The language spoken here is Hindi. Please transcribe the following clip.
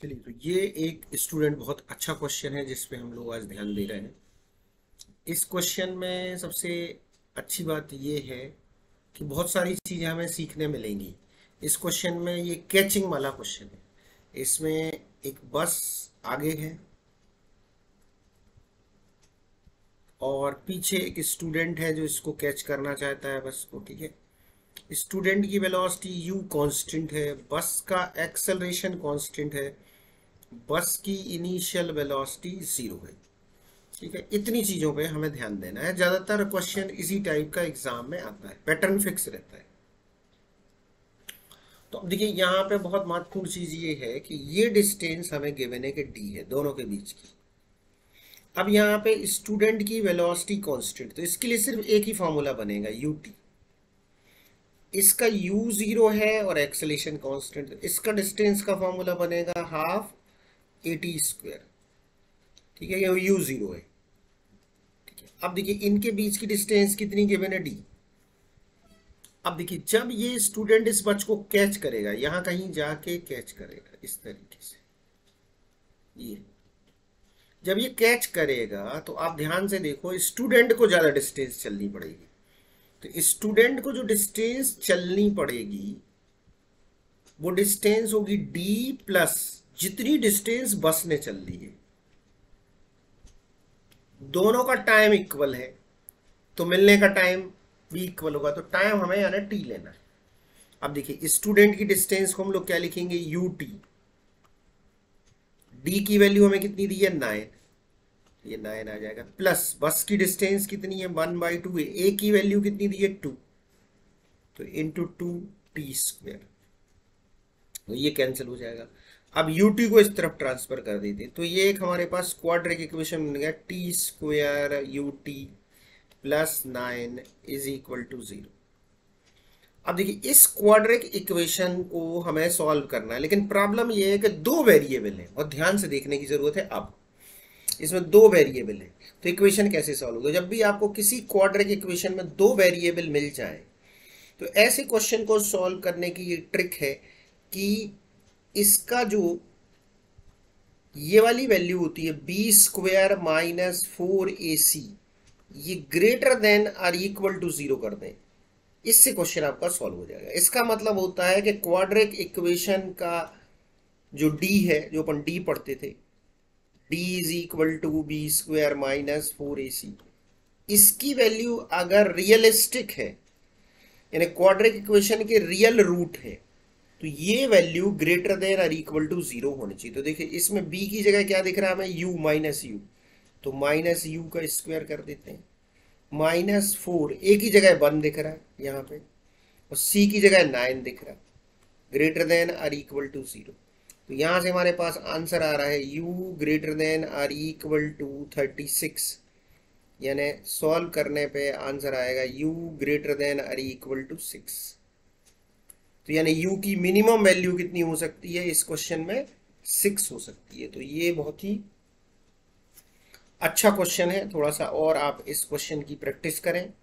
चलिए, तो ये एक स्टूडेंट बहुत अच्छा क्वेश्चन है जिस पे हम लोग आज ध्यान दे रहे हैं। इस क्वेश्चन में सबसे अच्छी बात ये है कि बहुत सारी चीज़ें हमें सीखने मिलेंगी। इस क्वेश्चन में ये कैचिंग वाला क्वेश्चन है। इसमें एक बस आगे है और पीछे एक स्टूडेंट है जो इसको कैच करना चाहता है बस को। ठीक है, स्टूडेंट की वेलोसिटी u कांस्टेंट है, बस का एक्सेलरेशन कांस्टेंट है, बस की इनिशियल वेलोसिटी 0 है। ठीक है, इतनी चीजों पे हमें ध्यान देना है। ज्यादातर क्वेश्चन इसी टाइप का एग्जाम में आता है, पैटर्न फिक्स रहता है। तो अब देखिए, यहाँ पे बहुत महत्वपूर्ण चीज ये है कि ये डिस्टेंस हमें गिवन है कि d है दोनों के बीच की। अब यहाँ पे स्टूडेंट की वेलोसिटी कांस्टेंट, तो इसके लिए सिर्फ एक ही फॉर्मूला बनेगा ut। इसका u0 है और एक्सेलरेशन कांस्टेंट, तो इसका डिस्टेंस का फॉर्मूला बनेगा हाफ at²। ठीक है, ये u0 है। अब देखिए, इनके बीच की डिस्टेंस कितनी गिवन है d। अब देखिए, जब ये स्टूडेंट इस बच को कैच करेगा, यहां कहीं जाके कैच करेगा इस तरीके से, ये जब ये कैच करेगा तो आप ध्यान से देखो, स्टूडेंट को ज्यादा डिस्टेंस चलनी पड़ेगी। तो स्टूडेंट को जो डिस्टेंस चलनी पड़ेगी वो डिस्टेंस होगी d प्लस जितनी डिस्टेंस बस ने चल ली है। दोनों का टाइम इक्वल है तो मिलने का टाइम भी इक्वल होगा, तो टाइम हमें यानी t लेना है। अब देखिए, स्टूडेंट की डिस्टेंस को हम लोग क्या लिखेंगे, ut। d की वैल्यू हमें कितनी दी है, 9, ये 9 आ जाएगा, प्लस बस की डिस्टेंस कितनी है, 1/2 है, a की वैल्यू कितनी दी है, 2, तो इंटू 2t², तो ये कैंसिल हो जाएगा। अब ut को इस तरफ ट्रांसफर कर देते, तो ये एक हमारे पास क्वाड्रेटिक इक्वेशन बन गया, t² ut plus 9 is equal to 0। अब देखिए, इस क्वाड्रेटिक इक्वेशन को हमें सॉल्व करना है, लेकिन प्रॉब्लम ये है कि दो वेरिएबल है और ध्यान से देखने की जरूरत है। अब इसमें दो वेरिएबल है तो इक्वेशन कैसे सॉल्व होगा। जब भी आपको किसी क्वाड्रेटिक इक्वेशन में दो वेरिएबल मिल जाए तो ऐसे क्वेश्चन को सॉल्व करने की ये ट्रिक है कि इसका जो ये वाली वैल्यू होती है b² माइनस 4ac, ये ग्रेटर देन और इक्वल टू 0 कर दें, इससे क्वेश्चन आपका सॉल्व हो जाएगा। इसका मतलब होता है कि क्वाड्रेटिक इक्वेशन का जो d है, जो अपन d पढ़ते थे, d is equal to b² minus 4ac, इसकी वैल्यू अगर रियलिस्टिक है यानी क्वाड्रेटिक इक्वेशन के रियल रूट है तो ये वैल्यू ग्रेटर देन और इक्वल टू 0 होनी चाहिए। तो देखिए, इसमें b की जगह क्या दिख रहा है हमें, u माइनस u, तो माइनस u का स्क्वायर कर देते हैं, माइनस 4, a की जगह 1 दिख रहा है यहाँ पे और c की जगह 9 दिख रहा है, ग्रेटर देन और इक्वल टू 0। तो यहाँ से हमारे पास आंसर आ रहा है u ग्रेटर देन और इक्वल टू 36, यानी सॉल्व करने पे आंसर आएगा u ग्रेटर देन और इक्वल टू 6। तो यानी u की मिनिमम वैल्यू कितनी हो सकती है इस क्वेश्चन में, 6 हो सकती है। तो ये बहुत ही अच्छा क्वेश्चन है, थोड़ा सा और आप इस क्वेश्चन की प्रैक्टिस करें।